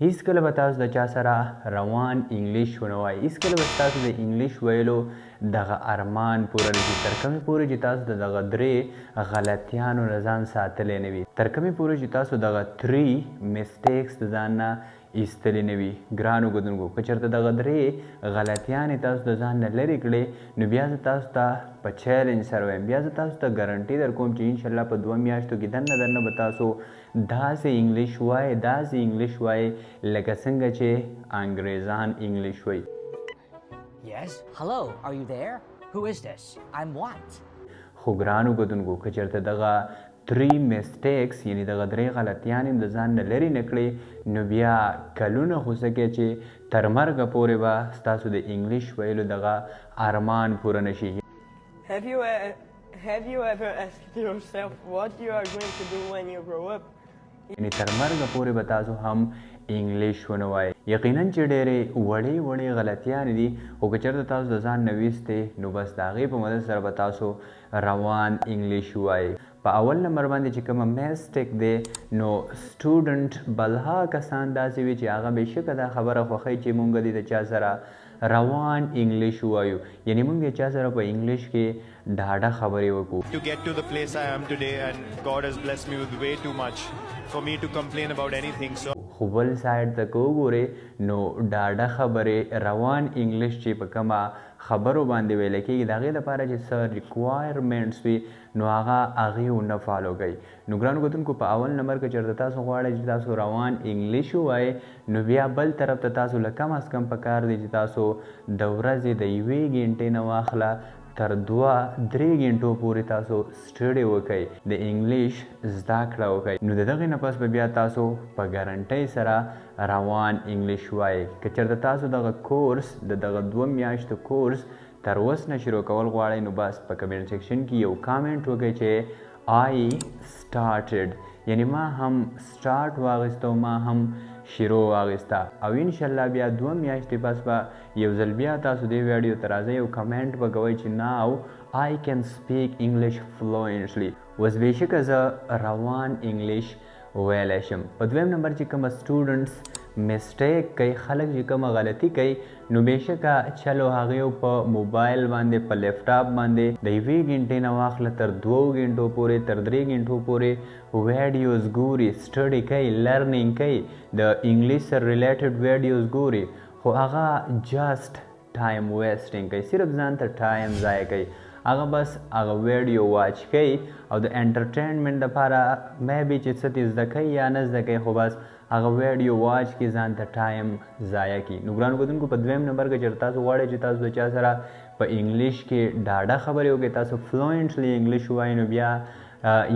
هیڅ کله به تاسو د چا سره روان انګلیش ونه وایي، هیڅ کله به تاسو د انګلیش ویلو دغه ارمان پوره نه شي تر کومې پورې چې تاسو د دغه درې غلطیانو نه ځان ساتلی نه وي، تر کومې پورې چې تاسو دغه 3 میسټیکس د ځان نه ایستلی نه وي. ګرانو ګدونکو که چېرته دغه درې غلطیانې تاسو د ځان نه لرې کړې نو بیا زه تاسو ته په چیلنج سره وایم، بیا زه تاسو ته ګارنټي در کوم چې انشاءالله په 2 میاشتو کې دننه به تاسو داسې انګلیش وایئ داسې انګلیش وایئ لکه څنګه چې انګریزان انګلیش وایي. Yes, hello, are you there? Who is this? I'm what? خو ګرانو ګدونکو که چېرته دغه 3 میسټیکس یعنی دغه درې غلطیانې د ځان نه لرې نه کړې نو بیا کلونه خو څه کې چې تر مرګه پورې به ستاسو د انګلیش ویلو دغه ارمان پوره نه شي. Have you ever asked yourself what you are going to do when you grow up? یعنی تر مرګه پورې به تاسو هم انګلیش ونه وایئ. یقینا چې ډېرې وړې وړې غلطیانې دي خو که چېرته تاسو د ځان نه ویستې نو بس د هغې په مدد سره به تاسو روان انګلیش ووایئ. په اول نمبر باندې چې کومه میسټیک دی نو سټوډنټ بلها کسان داسې وي چې هغه بېشکه دا خبره خوښوي چې مونږ دې د چا سره روان انګلیش ووایو، یعنی مونږ د چا سره په انګلیش کې ډاډه خبرې وکړو. To get to the place I am today and God has blessed me with way too much for me to complain about anything. So خو بل سایډ ته که وګورې نو ډاډه خبرې روان انګلیش چې په کومه خبرو باندې ویل کېږي د هغې لپاره چې څه ریکوایرمنټس وي نو هغه هغې ونه فالو کوي. نو ګرانو کتونکو په اول نمبر کې چېرته تاسو غواړئ چې تاسو روان انګلیش ووایئ نو بیا بل طرف ته تاسو له کم از کم پکار دی چې تاسو د ورځې د 1 غنټې نه واخله تر 2-3 غنټو پورې تاسو سټډي وکئ د انګلیش زده کړه وکئ نو د دغې نه پس به بیا تاسو په ګارنټۍ سره روان انګلیش وایئ. که چېرته تاسو دغه کورس د دغه 2 میاشتو کورس تر اوس نه شروع کول غواړئ نو بس په کمنټ سیکشن کې یو کامنټ وکئ چې I started یعنی ما هم سټارټ واخیسته ما هم شروع واخیسته او انشاءالله بیا 2 میاشتې پس به یو ځل بیا تاسو دې ویډیو ته راځئ او کمنټ به کوئ چې now I can speak English fluently اوس بېشکه زه روان انګلیش ویلی شم. په دویم نمبر چې کومه سټوډنټس میسټیک کوي خلک چې کومه غلطي کوي نو بېشکه چلو هغې په موبایل باندې په لیپټاپ باندې د 1 غنټې نه واخله تر 2 غنټو پورې تر 3 غنټو پورې ویډیوز ګوري سټډي کوي لرنینګ کوي د انګلیش سره ریلیټډ ویډیوز ګوري خو هغه جسټ ټایم ویسټینګ کوي صرف ځان ته ټایم ضایع کوي هغه بس هغه ویډیو واچ کوي او د انټرټینمنټ دپاره میبي چې څه دې زده کوي یا نه زده کوي خو بس هغه ویډیو واچ کې ځان ته ټایم ضایع کړي. نو ګرانو کتونکو په دویم نمبر کې چېرته تاسو غواړئ چې تاسو د چا سره په انګلیش کې ډاډه خبرې وکړئ تاسو فلوئنټلی انګلیش ووایئ نو بیا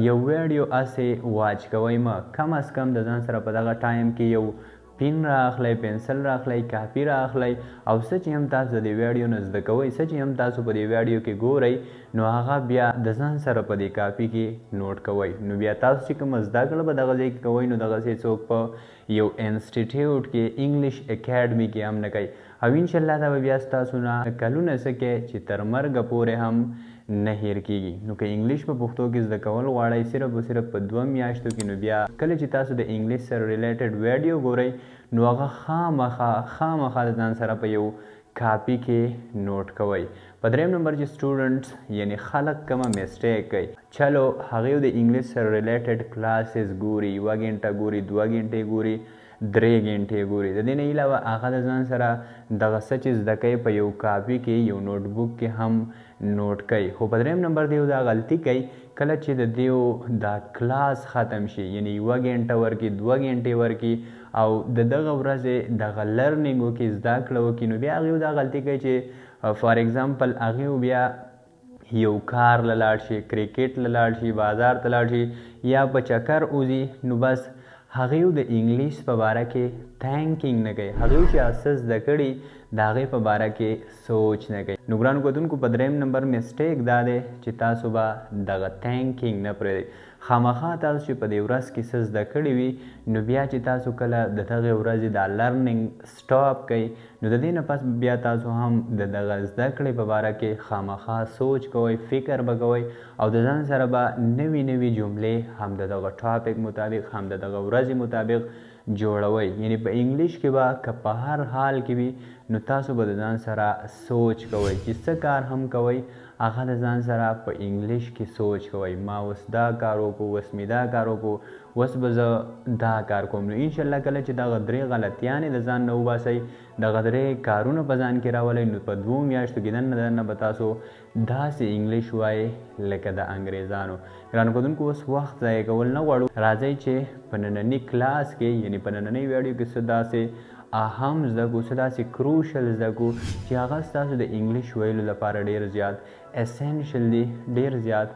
یو ویډیو هسې واچ کوئ مه کم از کم د ځان سره په دغه ټایم کې یو پین راخلی پنسل راخلی کاپي راخلی او څه چې هم تاسو د دې ویډیو نه زده کوئ څه چې هم تاسو په دې ویډیو کې ګورئ نو هغه بیا د ځان سره په دې کاپي کې نوټ کوئ نو بیا تاسو چې کومه زده کړه به دغه ځای کې کوئ نو دغسې څوک په یو انسټیټیوټ کې انګلیش اکیډمي کې هم نه کوي او انشاءالله دا به بیا ستاسو نه کلونه څه کوي چې تر مرګه پورې هم نه هیر کېږي. نو که انګلیش په پښتو کې زده کول غواړئ صرف او صرف په 2 میاشتو کې نو بیا کله چې تاسو د انګلیش سره ریلیټډ ویډیو ګورئ نو هغه خامخا د ځان سره په یو کاپي کې نوټ کوئ. په دریم نمبر چې سټوډنټس یعنی خلک کومه میسټیک کوي چلو هغې د انګلیش سره ریلیټډ کلاسز ګوري 1 غنټه ګوري 2 غنټې ګوري 3 غنټې ګوري د دې نه علاوه هغه د ځان سره دغه څه چې زده کوي په یو کاپي کې یو نوټ بک کې هم نوٹ کوي خو په دریم نمبر دیو دا غلطي کوي کله چې د دیو دا کلاس ختم شي یعنی 1 غنټه ورکي 2 غنټې ورکي او د دغه ورځې دغه لرنینګ وکړي زده کړه وکړي نو بیا هغې دا غلطي کوي چې فار ایگزامپل هغې بیا یو کار له لاړ شي کرکټ له لاړ شي بازار ته لاړ شي یا په چکر وځي نو بس هغې د انګلیش په باره کې تھینکینګ نه کوي هغې چې څه زده کړي د هغې په باره کې سوچ نه کوي. نو ګرانو کتونکو په دریم نمبر میسټیک دا دی چې تاسو به دغه تھینکینګ نه پرېږدئ خامخا تاسو چې په دې ورځ کې څه زده کړي وي نو بیا چې تاسو کله د دغې ورځې دا لرنینګ سټاپ کوئ نو د دې نه پس بیا تاسو هم د دغه زده کړې په باره کې خامخا سوچ کوئ فکر به کوئ او د ځان سره به نوي جملې هم د دغه ټاپک مطابق هم د دغه ورځې مطابق جوړوئ یعنی په انګلیش کې به که په هر حال کې وي نو تاسو به د ځان سره سوچ کوئ چې څه کار هم کوئ هغه د ځان سره په انګلیش کې سوچ کوئ ما اوس دا کار وکړو اوس مې دا کار وکړو اوس به زه دا کار کوم نو انشاءالله کله چې دغه درې غلطیانې د ځان نه وباسئ دغه درې کارونه په ځان کې راولئ نو په 2 میاشتو کې دننه به تاسو داسې انګلیش وایئ لکه د انګریزانو ګرانو کتونکو اوس وخت ضایع کول نه غواړو راځئ چې په ننني کلاس کې یعنی په نننۍ ویډیو کې څه داسې اهم زده کړو څه داسې کروشل زده کړو چې هغه ستاسو د انګلیش ویلو لپاره ډېر زیات اسینشل دي ډېر زیات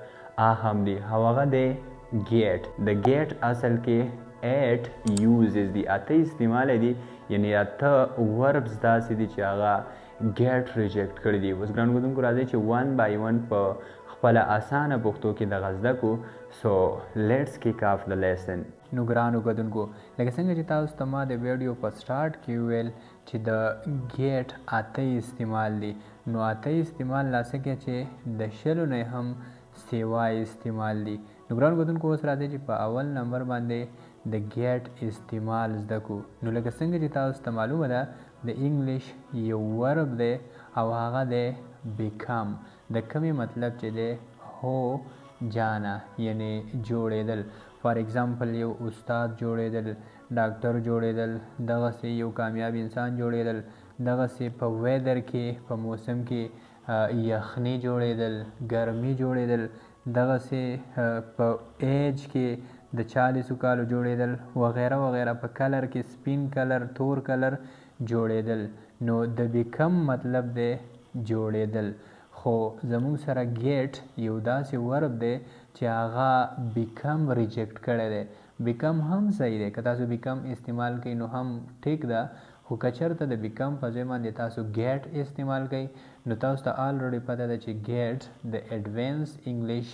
اهم دي او هغه دی گیټ د گیټ اصل کې 8 یوزز دي اته استعمال دي یعنی اته وربز داسې دي چې هغه گیټ ریجیکټ کړي دي اوس ګرانو کتونکو راځئ چې 1 by 1 په خپله اسانه پښتو کې دغه زده کړو سو لیټس کیک آف د لیسن نو ګرانو کتونکو لکه څنګه چې تاسو ته ما د ویډیو په سټارټ کې ویل چې د گیټ اته استعمال دي نو اته استعمال لاسه کې چې د شلو نه هم سیوای استعمال دي نو ګرانو کتونکو اوس راځي چې په اول نمبر باندې د گیټ استعمال زده کو نو لکه څنګه چې تاسو ته معلومه ده د انګلیش یو ورب دی او هغه دی بیکم د کمی مطلب چې دی هو جانا یعنی جوړېدل فار ایگزامپل یو استاد جوړېدل ډاکټر جوړېدل دغسې یو کامیاب انسان جوړېدل دغسې په ویدر کې په موسم کې یخني جوړېدل ګرمي جوړېدل دغسې په ایج کې د 40 کالو جوړېدل وغیره وغیره په کلر کې سپین کلر تور کلر جوړېدل نو د بیکم مطلب دی جوړېدل خو زموږ سره گیټ یو داسې ورب دی چې هغه بیکم ریجیکټ کړی دی بیکم هم صحیح دی که تاسو بیکم استعمال کوئ نو هم ټیک ده خو که چېرته د بیکم په ځای باندې تاسو گیټ استعمال کوئ نو تاسو ته آلریډي پته ده چې گیټ د ایډوانس انګلیش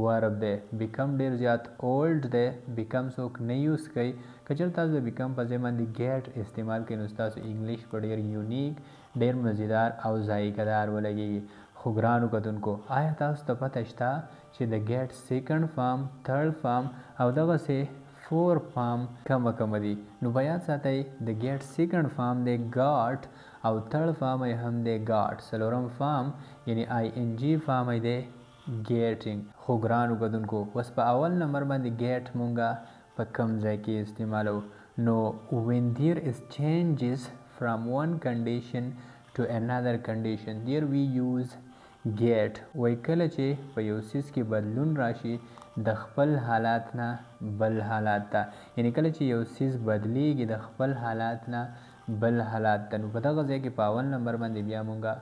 ورب دی بیکم ډېر زیات اولډ دی بیکم څوک نه یوز کوي که چېرته تاسو د بیکم په ځای باندې گیټ استعمال کوئ نو ستاسو انګلیش په ډېر یونیک ډېر مزیدار او ذایقه دار ولګېږي خو ګرانو کتونکو آیا تاسو ته پته شته چې د گیټ سیکنډ فارم تھرډ فارم او دغسې 4 فارم کومه دي نو په یاد ساتئ د گیټ سیکنډ فارم دی ګاټ او تھرډ فارم یې هم دی ګاټ څلورم فارم یعنی ING فارم یې دی ګیټینګ خو ګرانو کتونکو اوس په اول نمبر باندې گیټ مونږه په کوم ځای کې استعمالو نو when there is changes from one condition to another condition there we use get وای کله چې په یو څیز کې بدلون راشي د خپل حالات نه بل حالات ته یعنی کله چې یو څیز بدلیږي د خپل حالات نه بل حالات ته نو په دغه ځای کې په اول نمبر باندې بیا مونږه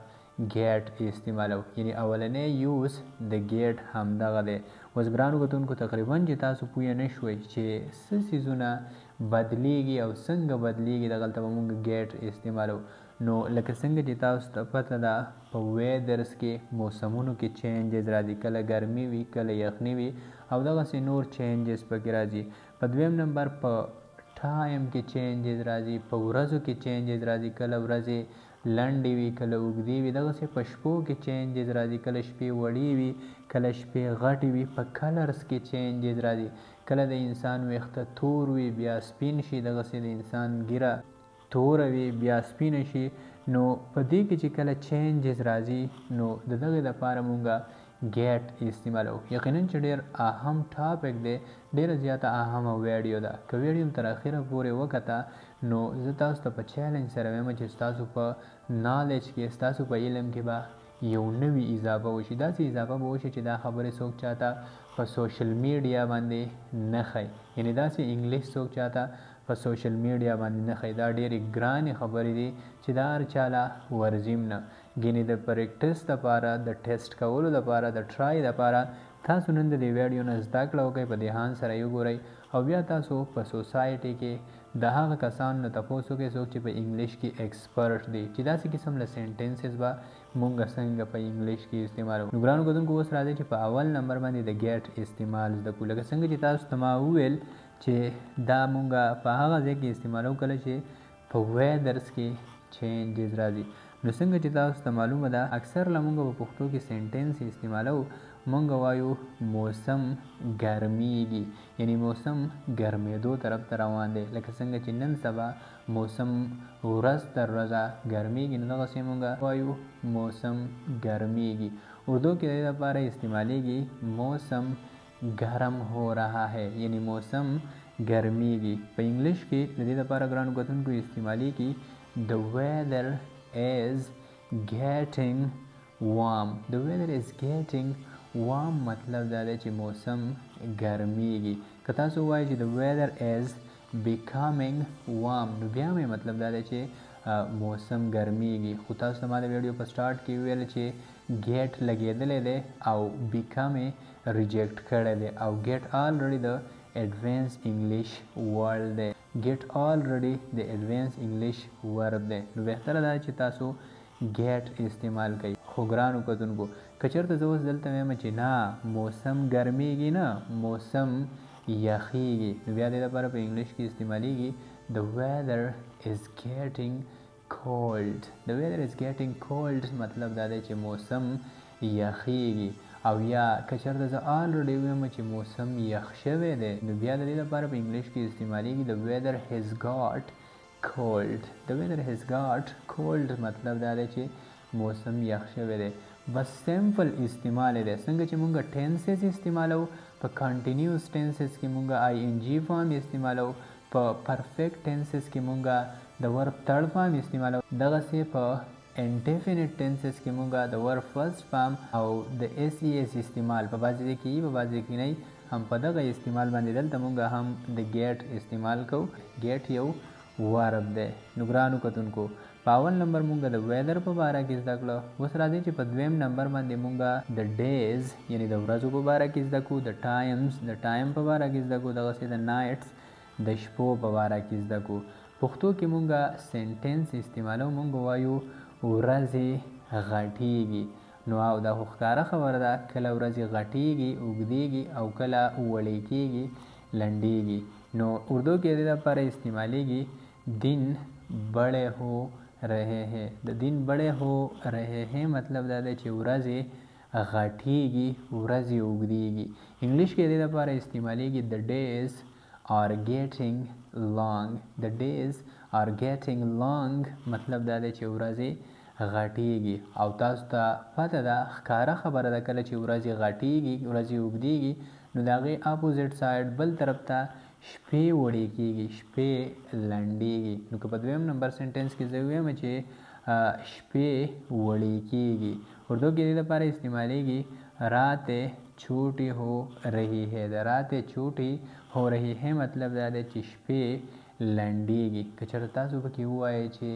گیټ استعمالو یعنی اولنی یوز د گیټ همدغه دی اوس ګرانو کتونکو تقریبا چې تاسو پوه نه شوئ چې څه څیزونه بدلیږي او څنګه بدلیږي دغلته به مونږ گیټ استعمالو نو لکه څنګه چې تاسو ته پته ده په ویدرز کې موسمونو کې چینجز راځي کله ګرمي وي کله یخني وي او دغسې نور چینجز پکې راځي په دویم نمبر په ټایم کې چینجز راځي په ورځو کې چینجز راځي کله ورځې لنډې وي کله اوږدې وي دغسې په شپو کې چینجز راځي کله شپې وړې وي کله شپې غټې وي په کلرز کې چینجز راځي کله د انسان ویښته تور وي بیا سپین شي دغسې د انسان ګیره توره وي بیا سپینه شي نو په دې کې چې کله چینجز راځي نو د دغې دپاره مونږه گیټ استعمالو یقینا چې ډېر اهم ټاپک دی ډېره زیاته اهمه ویډیو ده که ویډیو م تر اخره پورې وکته نو زه تاسو ته په چیلنج سره وایم چې ستاسو په نالج کې ستاسو په علم کې به یو نوي اضافه وشي داسې اضافه به وشي چې دا خبرې څوک چاته په سوشل میډیا باندې نه ښایي یعنی داسې انګلیش څوک چاته په سوشل میډیا باندې نه ښایي دا ډېرې ګرانې خبرې دي چې دا هر چاله ورځیم نه ګینې د پریکټس دپاره د ټیسټ کولو دپاره د ټرای دپاره تاسو نن د دې ویډیو نه زده کړه وکئ په دهان سره یې وګورئ او بیا تاسو په سوسایټي کې د هغه کسانو نه تپوس وکئ څوک چې په انګلیش کې ایکسپرټ دي چې داسې قسم له سینټنسز به مونږ څنګه په انګلیش کې استعمالو نو ګرانو کتونکو اوس راځئ چې په اول نمبر باندې د گیټ استعمال زده کړو لکه څنګه چې تاسو ته ما وویل چې دا مونږه په هغه ځای کې استعمالو کله چې په ویدرز کې چینجز راځي نو څنګه چې تاسو ته معلومه ده اکثر له مونږ په پښتو کې سینټنس استعمالو مونږ وایو موسم ګرمیږي، یعنی موسم ګرمېدو طرف ته روان دی. لکه څنګه چې نن سبا موسم ورځ تر ورځه ګرمیږي، نو دغسې مونږ وایو موسم ګرمیږي. اردو کې د دې لپاره استعمالیږي موسم ګرم هو رها ہے، یعنی موسم ګرمیږي. په انګلیش کې د دې لپاره ګرانو کتونکو استعمالیږي the weather is getting warm. the weather is getting warm مطلب دا دی چې موسم ګرمیږي. که تاسو وایئ چې the weather is becoming warm، نو بیا مې مطلب دا دی چې موسم ګرمیږي. خو تاسو ته ما د ویډیو په سټارټ کې ویل چې ګیټ لګېدلی دی او بیکم یې ریجیکټ کړی دی، او ګیټ آلریډي د ایډوانس انګلیش ورډ دی. ګیټ آلریډي د ایډوانس انګلیش ورب دی، نو بهتره ده چې تاسو ګیټ استعمال کوئ. خو ګرانو کتونکو که چېرته زه اوس دلته وایم چې نه موسم ګرمیږي نه موسم یخیږي، نو بیا دې لپاره په انګلیش کې استعمالیږي the weather is getting cold. the weather is getting cold مطلب دا دی چې موسم یخیږي. او یا که چېرته زه آلریډي ویم چې موسم یخ شوی دی، نو بیا د دې لپاره په انګلیش کې استعمالیږي the weather has got cold. the weather has got cold مطلب دا دی چې موسم یخ شوی دی. بس سمپل استعمال دی. څنګه چې مونږ ټینسز استعمالو، په کنټینیوس ټینسز کې مونږ آی ان جی فارم استعمالو، په پرفیکټ ټینسز کې مونږ د ورب تھرډ فارم استعمالو، دغسې په انډیفینټ ټینسز کې مونږ د ورب فرست فارم او د ایس ای ایس استعمال په بعضې ځای کې په بعضې کې نه، هم په دغه استعمال باندې دلته مونږ هم د ګیټ استعمال کوو. ګیټ یو ورب دی. نو ګرانو کتونکو په اول نمبر مونږ د ویدر په باره کې زده کړه. اوس راځئ چې په دویم نمبر باندې مونږ د ډیز یعنی د ورځو په باره کې زده کړو، د ټایمز د ټایم په باره کې زده کړو، دغسې د نایټس د شپو په باره کې زده کړو. پښتو کې مونږ سینټینس استعمالو، مونږ وایو ورځې غټیږي. نو او دا خو ښکاره خبره ده، کله ورځې غټیږي اوږدیږي او کله وړې کیږي لنډیږي. نو اردو کې د دې لپاره استعمالیږي دن بڑے ہو رہے ہیں. د دن بڑے ہو رہے ہیں مطلب دا دی چې ورځې غټیږي ورځې اوږدیږي. انګلیش کې د دې لپاره استعمالیږي the days are getting long. the days are getting long مطلب دا دی چې ورځې غټیږي. او تاسو ته پته ده ښکاره خبره ده، کله چې ورځې غټیږي ورځې اوږدیږي نو د هغې اپوزیټ سایډ بل طرف ته شپې وړې کیږي، شپې لنډیږي. نو که په دویم نمبر سنټینس کې زه ویم چې شپې وړې کیږي، اردو کې دې لپاره استعمالیږي راتیں چھوٹی ہو رہی ہے. د راتیں چھوٹی ہو رہی ہے مطلب دا دی چې شپې لنډیږي. که چېرته تاسو پکې ووایئ چې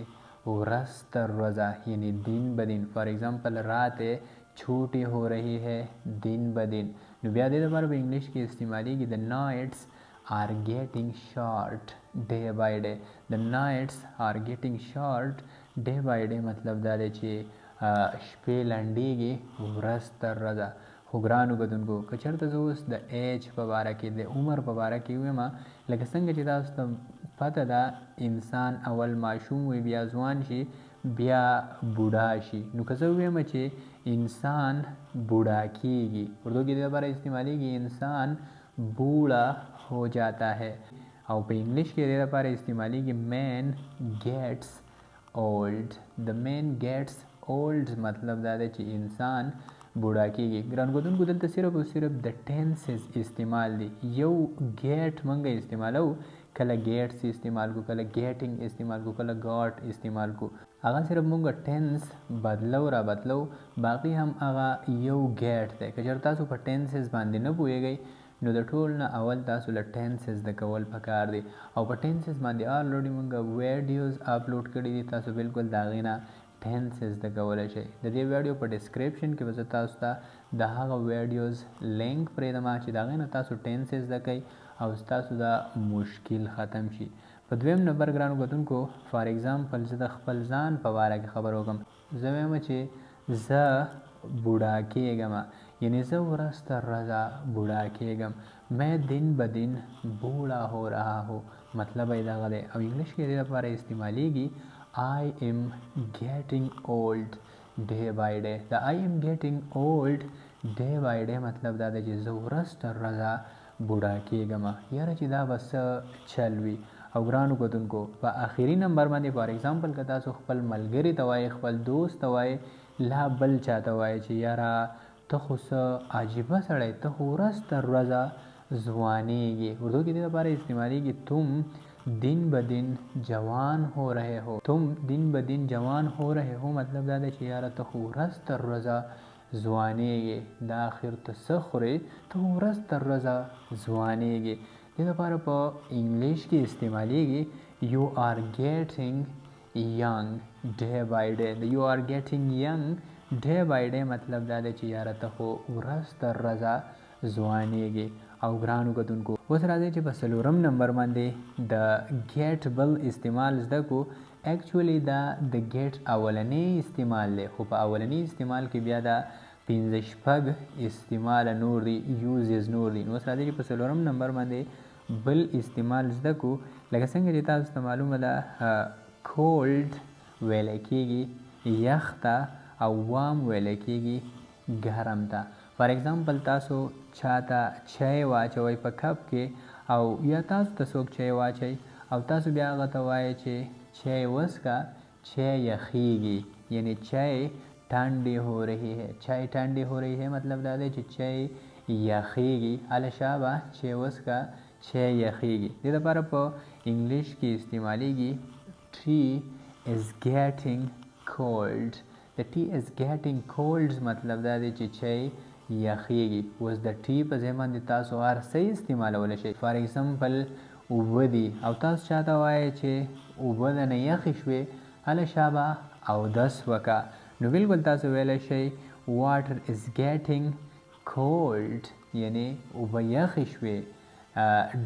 ورځ تر ورځه یعنی دن بدن، فار ایگزامپل راتیں چھوٹی ہو رہی ہے دن بدن، نو بیا دې لپاره په انګلیش کې استعمالیږي the nights are getting short day by day. the nights are getting short day by day مطلب دا دی چې شپې لنډیږي ورځ تر ورځه. خو ګرانو کتونکو که چېرته زه اوس د ایج په باره کې د عمر په باره کې ویم، لکه څنګه چې تاسو ته پته ده انسان اول ماشوم وي، بیا ځوان شي، بیا بوډا شي. نو که زه ویم چې انسان بوډا کیږي، اردو کې د لپاره استعمالیږي انسان بوڑا ہو جاتا ہے. او په انګلیش کې د لپاره استعمالیږي man gets old. the man gets old مطلب دا دی چې انسان بوډا کیږي. ګران کتونکو دلته صرف او صرف د ټینسز استعمال دی. یو ګیټ منګه استعمالو، کله ګیټس استعمال کو، کله ګیټینګ استعمال کو، کله ګاټ استعمال کو. هغه صرف مونږ ټینس بدلو را بدلو، باقي هم هغه یو ګیټ دی. که چېرته تاسو په ټینسز باندې نه پوهیږئ نو د ټول نه اول تاسو له ټینسز د کول پکار دی. او په ټینسز باندې آلریډي مونږ ویډیوز اپلوډ کړي دي، تاسو بالکل د هغې نه ټینسز د کولی شئ. د دې ویډیو په ډسکرپشن کې به زه تاسو ته د هغه ویډیوز لینک پرېږدم چې د هغې نه تاسو ټینسز زده کوئ او ستاسو دا مشکل ختم شي. په دویم نمبر ګرانو کتونکو فار ایگزامپل زه د خپل ځان په باره کې خبر وکړم، زه وایم چې زه بوډا کېږم، یعنی زه ورځ تر ورځه بوډا کېږم. میں دن بدن بوڑا ہو رہا ہوں مطلب یې دغه دی. او انګلیش کې دې لپاره استعمالیږي I am getting old day by day. the I am getting old ډے بای ډے مطلب دا دی چې زه ورځ تر ورځه بوډا کېږم یاره چې دا به څه چل وي. او ګرانو کتونکو په آخري نمبر باندې فار ایگزامپل که تاسو خپل ملګري ته وایئ خپل دوست ته وایئ لا بل چا ته وایئ چې یاره ته خو څه عجیبه سړی ته خو ورځ تر ورځه ځوانېږي. اردو کې دې لپاره استعمالیږي تم दिन ब दिन जवान हो रहे हो. तुम दिन ब दिन जवान हो रहे हो مطلب دا دی چې یاره ته خو ورځ تر ورځه ځوانېږي. دا اخر ته څه خورې ته ورځ تر ورځه ځوانېږي. دې لپاره په انګلیش کې استعمالیږي you are getting young day by day. you are getting young day by day مطلب دا دی چې یاره ته خو ورځ تر ورځه ځوانېږي. او ګرانو کتونکو اوس راځئ چې په څلورم نمبر باندې د ګیټ بل استعمال زده کړو. ایکچولی دا د ګیټ اولنی استعمال دی خو په اولنی استعمال کې بیا دا پنځه شپږ استعمال نور دي یوزز نور دي. نو اوس راځئ چې په څلورم نمبر باندې بل استعمال زده کړو. لکه څنګه چې تاسو ته معلومه ده کولډ ویلی کېږي یخ ته او وام ویلی کېږي ګرم ته. فار ایگزامپل تاسو چاته چای واچوئ په کپ کې او یا تاسو ته څوک چای واچوي او تاسو بیا هغه ته وایئ چې چای وڅښه چای یخیږي یعنی چای ٹھنڈی हो रही है. چای ٹھنڈی हो रही है مطلب دا دی چې چای یخیږي. هله شابه چای وڅښه چای یخیږي. دې لپاره په انګلیش کې استعمالیږي tea is getting cold. the tea is getting cold مطلب دا دی چې چای یخیږي. اوس د ټي په ځای باندې تاسو هر څه استعمالولی شئ. فار ایگزامپل اوبه دي او تاسو چاته وایئ چې اوبه درنه یخې شوې هله شابه اودس وکړه. نو بلکل تاسو ویلی شئ واټر از ګیټینګ کولډ یعنی اوبه یخې شوې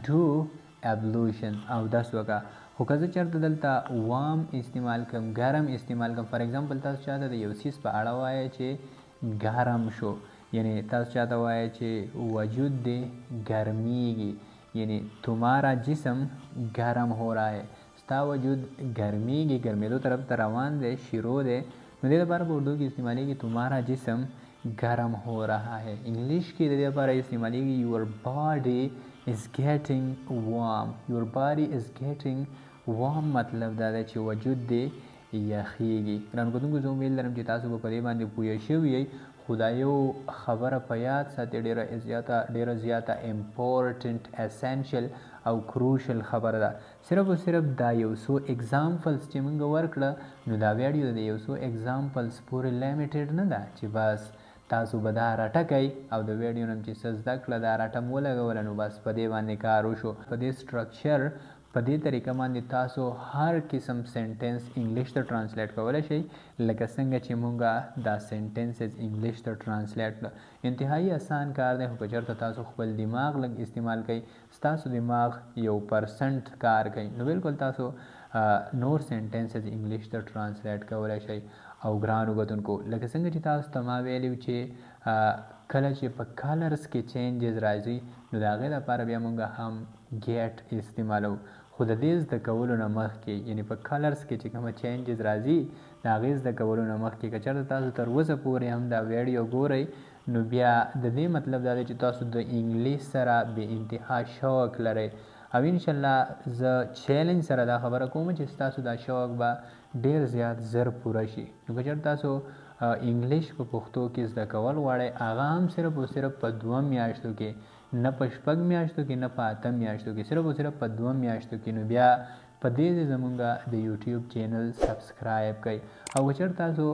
ډو ابلوشن اودس وکړه. خو که زه چېرته دلته وام استعمال کړم ګرم استعمال کړم فار ایگزامپل تاسو چاته د یو څیز په اړه وایئ چې ګرم شو یعنی تاسو چاته وایئ چې وجود دې ګرمیږي یعنی تمہارا جسم گرم हो रहा है. ستا وجود ګرمیږي ګرمېدو طرف ته روان دی شروع دی. نو دې لپاره په اردو کې استعمالیږي تمہارا جسم گرم हो रहा है. انګلیش کې د دې لپاره استعمالیږي your body is getting warm. your body is getting warm مطلب دا دی چې وجود دې یخیږي. ګرانو کتونکو زه امید لرم چې تاسو به په دې باندې پوه شوي یئ. خو دا یو خبره په یاد ساتئ ډیره زیاته امپورټنټ اسینشل او کروشل خبره ده. صرف او صرف دا یو څو اگزامپلز چې موږ ورکړه نو دا ویډیو د یو څو اگزامپلز پورې لیمیټډ نه ده چې بس تاسو به دا رټه کوئ او د ویډیو نه چې څه زده کړه دا رټه مو ولګوله نو بس په دې باندې کار وشو. په دې سټرکچر په دې طریقه باندې تاسو هر قسم سنټنس انګلیش ته ټرانسلیټ کولی شئ لکه څنګه چې مونږ دا سنټنسز انګلیش ته ټرانسلیټ کړه. انتهایی آسان کار دی خو که چېرته تاسو خپل دماغ لږ استعمال کوئ ستاسو دماغ 1% کار کوي نو بلکل تاسو نور سنټنسز انګلیش ته ټرانسلیټ کولی شئ. او ګرانو کتونکو لکه څنګه چې تاسو ته ما ویلي چې کله چې په کلرز کې چینجز راځي نو د هغې لپاره بیا مونږ هم ګیټ استعمالو. خو د دې زده کولو نه مخکې یعنی په کلرز کې چې کومه چینجز راځي د هغې زده کولو نه مخکې که چېرته تاسو تر اوسه پورې هم دا ویډیو ګورئ نو بیا د دې مطلب دا دی چې تاسو د انګلیش سره بې انتها شوق لرئ او انشاءالله زه چیلنج سره دا خبره کوم چې ستاسو دا شوق به ډېر زیات زر پوره شي. نو که چېرته تاسو انګلیش په پښتو کې زده کول غواړئ هغه هم صرف او صرف په 2 میاشتو کې نه په 6 میاشتو کې نه په 8 میاشتو کې صرف او صرف په 2 میاشتو کې نو بیا په دې زمونږ د یوټیوب چینل سبسکرایب کړئ. او که چېرته تاسو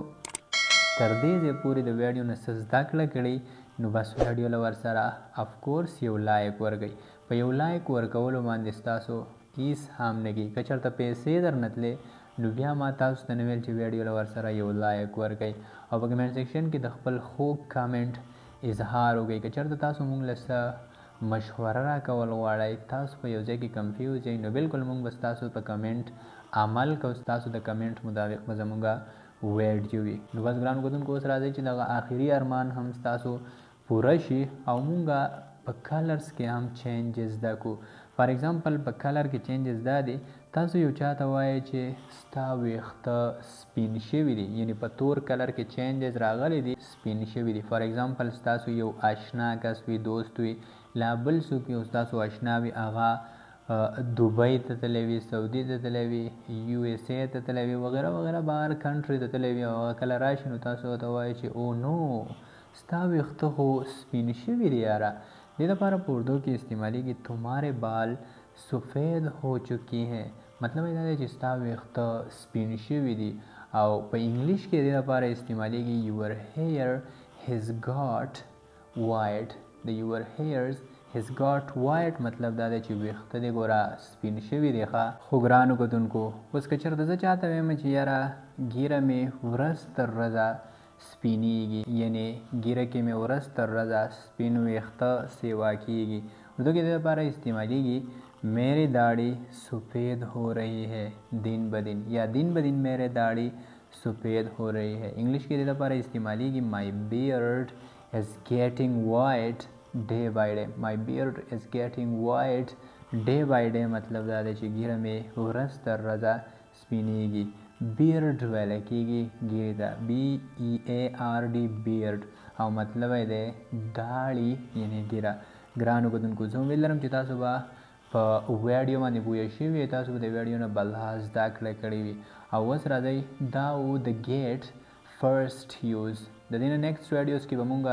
تر دې ځای پورې د ویډیو نه څه زده کړه کړئ نو بس ویډیو له ورسره افکورس یو لایک ورکړئ. په یو لایک ورکولو باندې ستاسو هیڅ هم نه کېږي. که چېرته پیسې درنه تلې نو بیا ما تاسو ته نه ویل چې ویډیو له ورسره یو لایک ورکړئ او په کمنټ سیکشن کې د خپل خوږ کامنټ اظهار وکړئ. که چېرته تاسو موږ له څه مشوره راکول غواړئ تاسو په یو ځای کې کنفیوز یئ نو بلکل موږ به ستاسو په کمنټ عمل کوو ستاسو د کمنټ مطابق به زموږ ویډیو وي. نو بس ګرانو کتونکو اوس راځئ چې دغه آخري ارمان هم ستاسو پوره شي او موږ په کلرز کې هم چینجز زده کړو. فار ایگزامپل په کلر کې چینجز دا دی تاسو یو چاته وایئ چې ستا ویښته سپین شوي دي، یعنی په تور کلر کې چینجز راغلی دي، سپین شوي دي. فار ایگزامپل ستاسو یو آشنا کس وي، دوست وي، لا بل څوک یو ستاسو آشنا وي، هغه دوبۍ ته تللی وي، سعودي ته تللی وي، یو اس اے ته تللی وي، وغیره وغیره بهر کنټري ته تللی وي، او هغه کله راشي نو تاسو ورته وایئ چې او نو ستا ویښته خو سپین شوي دي یاره. دې دپاره په اردو کې استعمالیږي تمہارے بال سفید ہو چکی ہیں، مطلب دا دی چې ستا ویښته سپین شوي دي. او په انګلیش کې دې دپاره استعمالیږي your hair has got white. د your hairs has got white مطلب دا دی چې ویښته دې ګوره سپین شوي دي ښه. خو ګرانو کتونکو اوس که چېرته زه چاته وایم چې یاره ګیره مې ورځ تر ورځه سپینیږي، یعنی ګیره کې مې ورځ تر ورځه سپین ویښته سیوا کیږي، اردو کې دې دپاره استعمالیږي میری داڑھی سفید ہو رہی ہے دن بدن، یا دن بدن میرے داڑھی سفید ہو رہی ہے. انگلش کې دې دپاره استعمالیږي my beard is getting white day by day. my beard is getting white day by day مطلب دا دی چې ګیره مې ورځ تر ورځه سپینیږي. بیرډ ویلی کېږي ګیرې ته، BEARD بیرډ، او مطلب یې دی داړي یعنی ګیره. ګرانو کتونکو زه امید لرم چې تاسو به په ویډیو باندې پوه شوي یې، تاسو به د ویډیو نه بلا زده کړه کړې وي. او اوس راځئ دا و د ګیټ فرسټ یوز. د دې نه نیکسټ ویډیوز کې به مونږ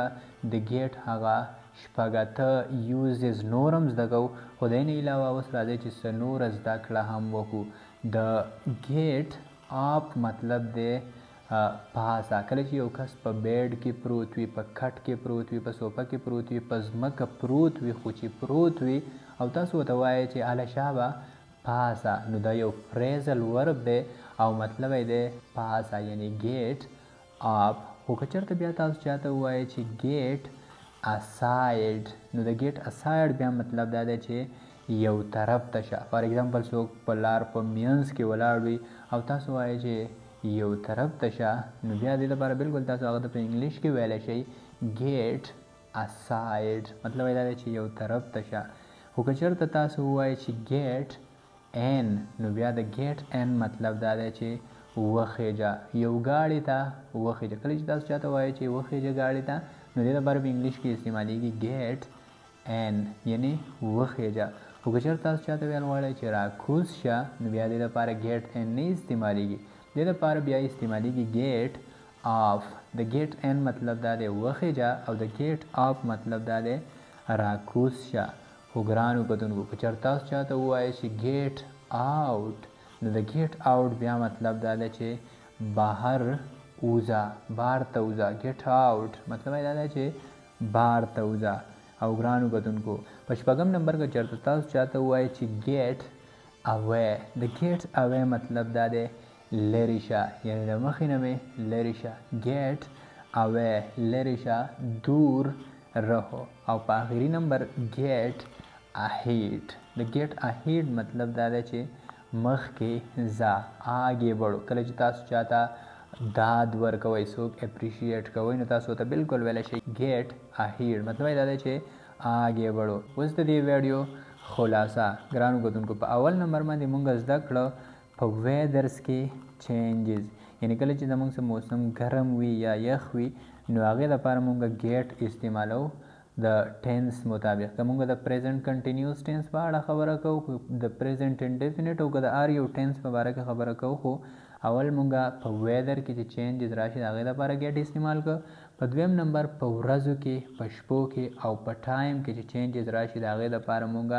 د ګیټ هغه شپږ اته یوزز نور هم زده کوو، خو د دې نه علاوه اوس راځئ چې څه نوره زده کړه هم وکړو. د ګیټ آپ مطلب دی پاسه. کله چې یو کس په بیډ کې پروت وي، په کټ کې پروت وي، په صوفه کې پروت وي، په ځمکه پروت وي، خو چې پروت وي او تاسو ورته وایئ چې هله شابه پاسه، نو دا یو فریزل ورب دی او مطلب یې دی پاسه یعنی ګیټ آپ. خو که چېرته بیا تاسو چاته ووایئ چې ګیټ اسایډ، نو د ګیټ اسایډ بیا مطلب دا دی چې یو طرف ته شه. فار ایگزامپل څوک په لار په مینځ کې ولاړ وي او تاسو وایئ چې یو طرف ته شه، نو بیا دې لپاره بالکل تاسو هغه ته په انګلیش کې ویلی شئ ګیټ اسایډ، مطلب یې دا دی چې یو طرف ته شه. خو که چېرته تاسو ووایئ چې ګیټ این، نو بیا د ګیټ این مطلب دا دی چې وخیجه، یو گاڑی ته وخیجه. کله چې تاسو چاته وایئ چې وخیجه گاڑی ته، نو دې لپاره په انګلیش کې استعمالیږي ګیټ این یعنی وخیجه. خو که چېرته تاسو چاته ویل غواړئ چې راکوز شه، نو بیا دې لپاره ګیټ این نه استعمالیږي، دې لپاره بیا استعمالیږي ګیټ آف. د ګیټ این مطلب دا دی وخیجه او د ګیټ آف مطلب دا دی راکوز شه. خو ګرانو کتونکو که چېرته تاسو چاته ووایئ چې ګیټ آوټ، نو د ګیټ آوټ بیا مطلب دا دی چې بهر وځه، بهر ته وځه. ګیټ آوټ مطلب یې دا دی چې بهر ته وځه. او ګرانو کتونکو په شپږم نمبر که چېرته تاسو چاته ووایئ چې ګیټ اوی، د ګیټ اوی مطلب دا دی لرې شه، یعنی د مخې نه مې لرې شه. ګیټ اوی لرې شه، دور رهو. او په آخري نمبر ګیټ اهیډ. د ګیټ اهیډ مطلب دا دی چې مخکې ځه، آګې بړو. کله چې تاسو چاته داد ورکوئ، څوک اپریشیټ کوئ، نو تاسو ته بالکل ویلی شئ ګیټ اهیډ، مطلب یې دا دی چې آګې بړو. اوس د دې ویډیو خلاصه ګرانو کتونکو په اول نمبر باندې مونږ زده کړه په ویدرز کې چینجز، یعنی کله چې زموږ څه موسم ګرم وي یا یخ وي، نو هغې لپاره مونږ ګیټ استعمالو د ټینس مطابق. که مونږ د پریزنټ کنټینیوس ټینس په اړه خبره کوو، د پریزنټ انډیفینټ او که د هر یو ټینس په باره کې خبره کوو، خو اول مونږ په ویدر کې چې چینجز راشي د هغې لپاره ګیټ استعمال کړو. په دویم نمبر په ورځو کې، په شپو کې او په ټایم کې چې چینجز راشي د هغې لپاره مونږ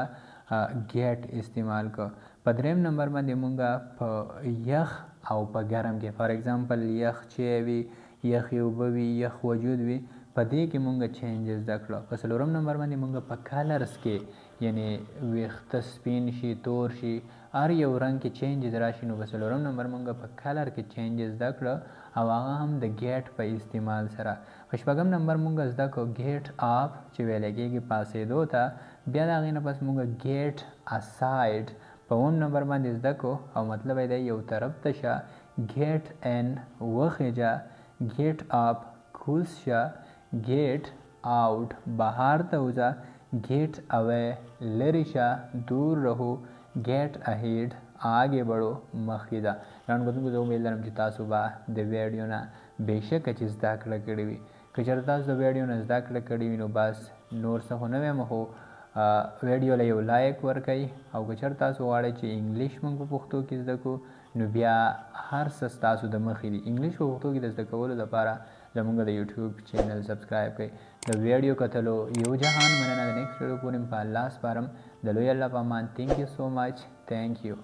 ګیټ استعمال کړو. په دریم نمبر باندې مونږ په یخ او په ګرم کې، فار ایگزامپل یخ چای وي، یخې اوبه وي، یخ وجود وي، په دې کې مونږ چینجز زده کړو. په څلورم نمبر باندې مونږ په کلرز کې، یعنی ویښته سپین شي، تور شي، هر یو رنګ کې چینجز راشي، نو په څلورم نمبر مونږ په کلر کې چینجز زده کړو او هغه هم د ګیټ په استعمال سره. په شپږم نمبر مونږ زده کړو ګیټ آپ چې ویلی کېږي پاسېدو ته. بیا د هغې نه پس مونږ ګیټ اسایډ په اووم نمبر باندې زده کړو او مطلب یې دی یو طرف ته شه. ګیټ این وخیجه، ګیټ آپ کوز شه، ګیټ آوټ بهر ته وځه، ګیټ اوی لرې شه، دور رهو، ګیټ اهیډ आगे बढ़ो مخکې ځه. ګرانو کتونکو زه امید لرم چې تاسو به د ویډیو نه بېشکه چې زده کړه کړې وي. که چېرته تاسو د ویډیو نه زده کړه کړې وي نو بس نور څه خو نه وایم خو ویډیو له یو لایک ورکئ او که چېرته تاسو غواړئ چې انګلیش موږ په پښتو کې زده کړو نو بیا هر څه ستاسو د مخې دي. انګلیش په پښتو کې د زده کولو لپاره زموږ د یوټیوب چینل سبسکرایب کړئ. د ویډیو کتلو یو جهان مننه. د نیکسټ ویډیو پورې په الله سپارم. د لوی الله په امان. تھینک یو سو مچ. تھینک یو.